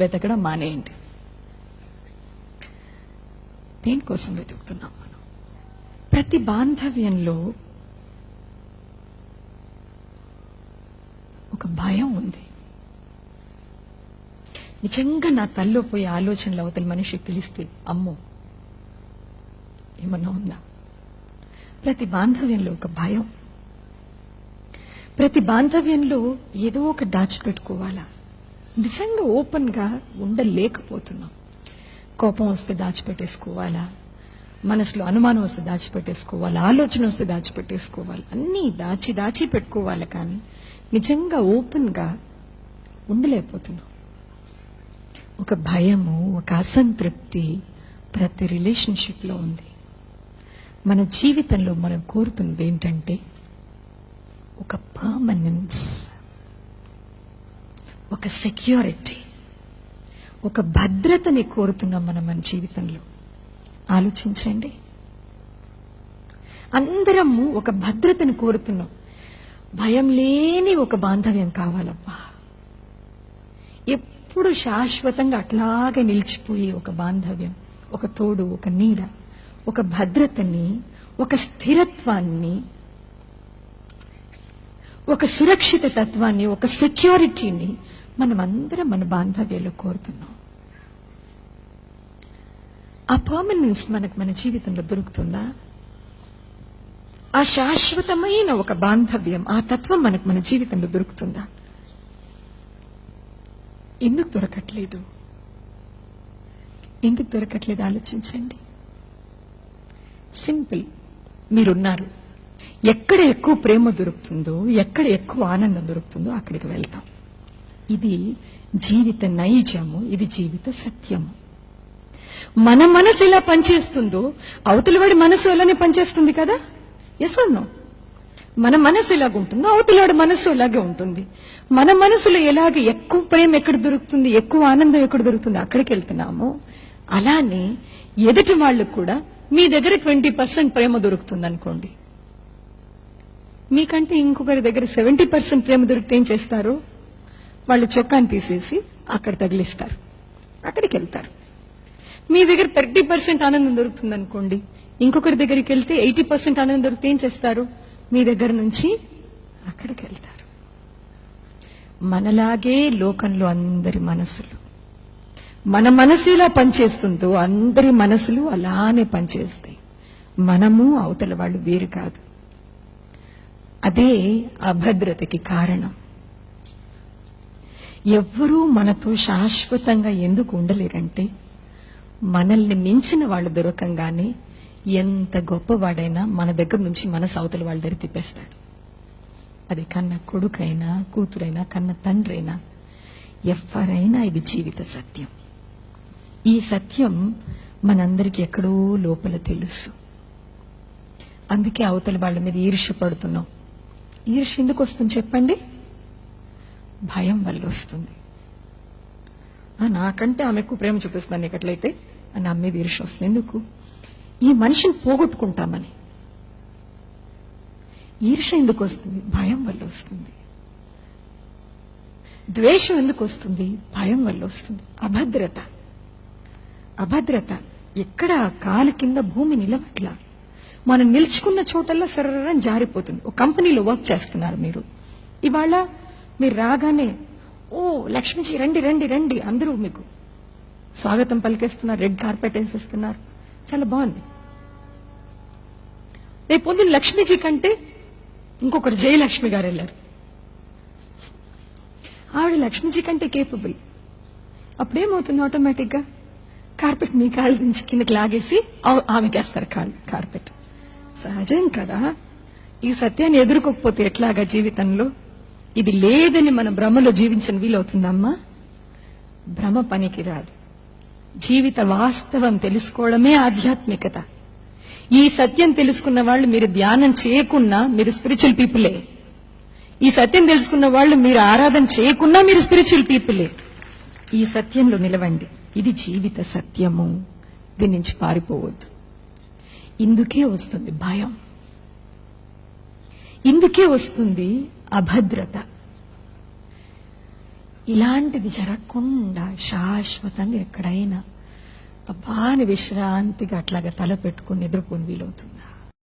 వెతకడం మానేయండి. దేనికోసం వెతుకుతున్నాం మనం? ప్రతి బాంధవ్యంలో ఒక భయం ఉంది. నిజంగా నా తల్లో పోయి ఆలోచనలు అవతల మనిషికి తెలిస్తే అమ్మో ఏమన్నా ఉందా? ప్రతి బాంధవ్యంలో ఒక భయం, ప్రతి బాంధవ్యంలో ఏదో ఒక దాచిపెట్టుకోవాలా. నిజంగా ఓపెన్ గా ఉండలేకపోతున్నాం. కోపం వస్తే దాచిపెట్టేసుకోవాలా, మనసులో అనుమానం వస్తే దాచిపెట్టేసుకోవాలి, ఆలోచన వస్తే దాచిపెట్టేసుకోవాలి, అన్నీ దాచి దాచి పెట్టుకోవాలి. కానీ నిజంగా ఓపెన్ గా ఉండలేకపోతున్నాం. ఒక భయము, ఒక అసంతృప్తి ప్రతి రిలేషన్షిప్ లో ఉంది. మన జీవితంలో మనం కోరుతున్నది ఏంటంటే ఒక పర్మనెన్స్, ఒక సెక్యూరిటీ, ఒక భద్రతని కోరుతున్నాం మనం మన జీవితంలో. ఆలోచించండి, అందరము ఒక భద్రతని కోరుతున్నాం. భయం లేని ఒక బాంధవ్యం కావాలబ్బా. ఎప్పుడు శాశ్వతంగా అట్లాగే నిలిచిపోయి ఒక బాంధవ్యం, ఒక తోడు, ఒక నీడ, ఒక భద్రతని, ఒక స్థిరత్వాన్ని, ఒక సురక్షిత తత్వాన్ని, ఒక సెక్యూరిటీని మనం అందరం మన బాంధవ్యాల్లో కోరుతున్నాం. ఆ పర్మనెన్స్ మనకు మన జీవితంలో దొరుకుతుందా? ఆ శాశ్వతమైన ఒక బాంధవ్యం, ఆ తత్వం మనకు మన జీవితంలో దొరుకుతుందా? ఎందుకు దొరకట్లేదు? ఎందుకు దొరకట్లేదు ఆలోచించండి. సింపుల్. మీరున్నారు, ఎక్కడ ఎక్కువ ప్రేమ దొరుకుతుందో, ఎక్కడ ఎక్కువ ఆనందం దొరుకుతుందో అక్కడికి వెళ్తాం. ఇది జీవిత నైజము, ఇది జీవిత సత్యము. మన మనసు ఎలా పనిచేస్తుందో అవతల వాడి మనసు అలానే పనిచేస్తుంది కదా. Yes or no? మన మనసు ఎలాగుంటుందో అవతలవాడి మనసు అలాగే ఉంటుంది. మన మనసులో ఎలాగ ఎక్కువ ప్రేమ ఎక్కడ దొరుకుతుంది, ఎక్కువ ఆనందం ఎక్కడ దొరుకుతుంది అక్కడికి వెళ్తున్నాము. అలానే ఎదుటి వాళ్ళు కూడా మీ దగ్గర 20% ప్రేమ దొరుకుతుంది అనుకోండి, మీకంటే ఇంకొకరి దగ్గర 70% ప్రేమ దొరికితే ఏం చేస్తారు? వాళ్ళు చొక్కాని తీసేసి అక్కడ తగిలిస్తారు, అక్కడికి వెళ్తారు. మీ దగ్గర 30% ఆనందం దొరుకుతుంది అనుకోండి, ఇంకొకరి దగ్గరికి వెళ్తే 80% ఆనందం దొరికితే ఏం చేస్తారు? మీ దగ్గర నుంచి అక్కడికి వెళ్తారు. మనలాగే లోకంలో అందరి మనసులు, మన మనసు ఎలా పనిచేస్తుందో అందరి మనసులు అలానే పనిచేస్తాయి. మనము అవతల వాళ్ళు వేరు కాదు. అదే అభద్రతకి కారణం. ఎవ్వరూ మనతో శాశ్వతంగా ఎందుకు ఉండలేరంటే, మనల్ని మించిన వాళ్ళు దొరకంగానే ఎంత గొప్పవాడైనా మన దగ్గర నుంచి మనసు అవతల వాళ్ళ దగ్గర తిప్పేస్తాడు. అది కన్న కొడుకైనా, కూతురైనా, కన్న తండ్రైనా, ఎవరైనా ఇది జీవిత సత్యం. ఈ సత్యం మనందరికీ ఎక్కడో లోపల తెలుసు. అందుకే అవతల వాళ్ళ మీద ఈర్ష్య పడుతున్నాం. ఈర్ష్య ఎందుకు వస్తుంది చెప్పండి? భయం వల్ల వస్తుంది. నాకంటే ఆమె ఎక్కువ ప్రేమ చూపిస్తున్నాను నీకు అట్లయితే అని నా మీద ఈర్ష్య వస్తుంది. ఎందుకు? ఈ మనిషిని పోగొట్టుకుంటామని. ఈర్ష్య ఎందుకు వస్తుంది? భయం వల్ల వస్తుంది. ద్వేషం ఎందుకు వస్తుంది? భయం వల్ల వస్తుంది. అభద్రత, అభద్రత ఎక్కడ కాలు కింద భూమి నిలబట్లా, మనం నిల్చుకున్న చోటల్లా సర్రని జారిపోతుంది. ఒక కంపెనీలో వర్క్ చేస్తున్నారు మీరు, ఇవాళ మీరు రాగానే ఓ లక్ష్మిజీ రండి రండి రండి అందరూ మీకు స్వాగతం పలికేస్తున్నారు, రెడ్ కార్పెట్ వేసేస్తున్నారు, చాలా బాగుంది. రేపు పొద్దున లక్ష్మీజీ కంటే ఇంకొకరు జయలక్ష్మి గారు వెళ్ళారు, ఆవిడ లక్ష్మీజీ కంటే కేపబుల్. అప్పుడేమవుతుంది? ఆటోమేటిక్ గా కార్పెట్ మీ కాళ్ళ నుంచి కిందకి లాగేసి ఆమెకేస్తారు కార్పెట్. సహజం కదా. ఈ సత్యాన్ని ఎదుర్కోకపోతే ఎట్లాగా జీవితంలో? ఇది లేదని మన భ్రమలో జీవించిన వీలవుతుందమ్మా? భ్రమ పనికి రాదు. జీవిత వాస్తవం తెలుసుకోవడమే ఆధ్యాత్మికత. ఈ సత్యం తెలుసుకున్న వాళ్ళు మీరు ధ్యానం చేయకున్నా మీరు స్పిరిచువల్ పీపులే. ఈ సత్యం తెలుసుకున్న వాళ్ళు మీరు ఆరాధన చేయకున్నా మీరు స్పిరిచువల్ పీపులే. ఈ సత్యంలో నిలవండి. ఇది జీవిత సత్యము. దీని నుంచి పారిపోవద్దు. ఇందుకే వస్తుంది భయం, ఇందుకే వస్తుంది అభద్రత. ఇలాంటిది జరగకుండా శాశ్వతంగా ఎక్కడైనా అబ్బాని విశ్రాంతిగా అట్లాగా తల పెట్టుకుని నిద్రపోని వీలవుతుందా?